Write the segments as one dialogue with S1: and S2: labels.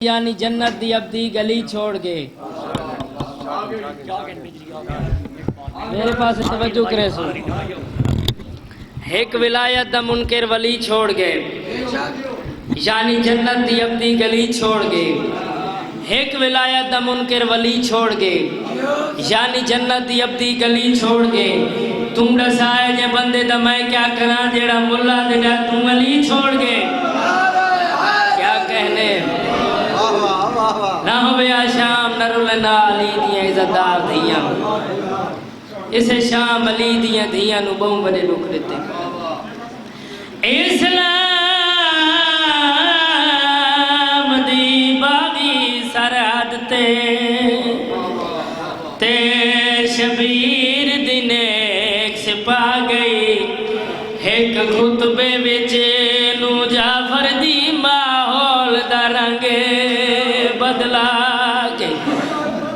S1: یعنی جنت دی ابدی گلی چھوڑ کے میرے پاس توجہ کرے سو ایک ولایت دا منکر ولی چھوڑ گئے یعنی جنت دی ابدی گلی چھوڑ گئے ایک ولایت دا منکر ولی چھوڑ گئے یعنی جنت دی ابدی گلی چھوڑ گئے تم دسائے جے بندے دا میں کیا کرا جیڑا ملا دے جا تم ولی چھوڑ گئے کیا کہنے نہ ہو بیا شام نہ رولنا علی دیاں عزتدار دیاں اسے شام علی دیاں دیاں نو بہوں بڑے لوگ دیتے اسلام دی باغی سرحد تے شبیر دن ایک سپا گئی ایک خطبے وچ نو جعفر دی ماحول دا رنگ بدلا کے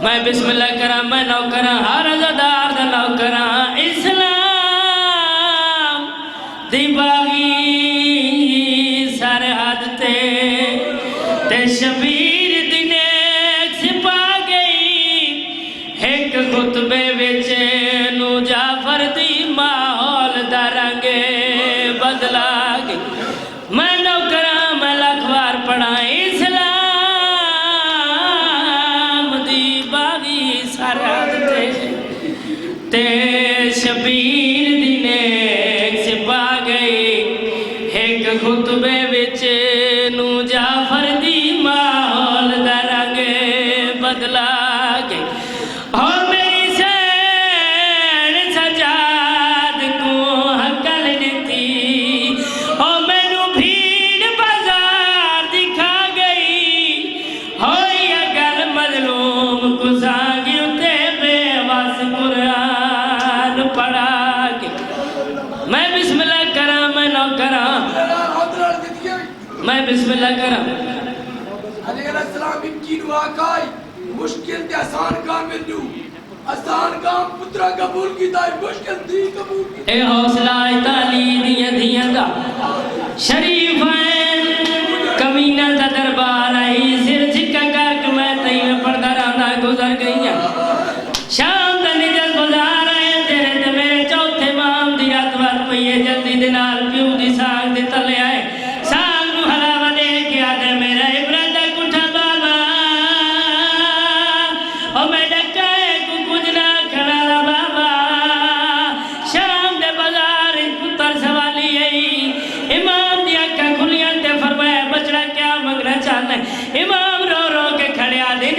S1: میں بسم اللہ کرا میں نو کرا ہر عزدار دا نو کرا اسلام دی باغی سرحد تے شبیر دن ایک سپا گئی ایک خطبے وچ نو جعفر دی ماحول دا رنگ بدلا گئی میں نو کرا میں لاکھ بار پڑھا تے شبیر دن ایک سپا گئی ایک خطبے وچ نو جعفر دی ماحول دا رنگ بدلا گئی اور میری سین سجاد کو حقل دیتی اور مینو بھیڑ بازار دکھا گئی ہوئی اگر مظلوم کو سانگی اتے بے واس قرآن پڑھا کے میں بسم اللہ کرا میں نو کرا میں بسم اللہ کرا
S2: علیہ السلام امکین واقعی مشکل تے آسان کام میں دو آسان کام پترہ قبول کی دائی مشکل تھی قبول کی
S1: اے حوصلہ تعلی دیا دیا دا شریف ہیں کمینہ دا دربار آئی سر چھکا کر میں تیمیں پردہ رانا گزر گئی ہیں شام دا نجل بزار آئے تیرے تے میرے چوتھے مام دی رات بات پہیے جلدی دنال پیو دی ساگ دی تلے آئے ساگ نو حلاوہ دے کے آدھے میرا عبرتہ کٹھا بابا اور میں ڈکائے کو کچھ نہ کھڑا بابا شام دے بزار پتر سوالی آئی امام دی اکھا کھلیاں تے فرمایا بچڑا کیا مگنا چاہتا ہے امام رو رو کے کھڑے آدھے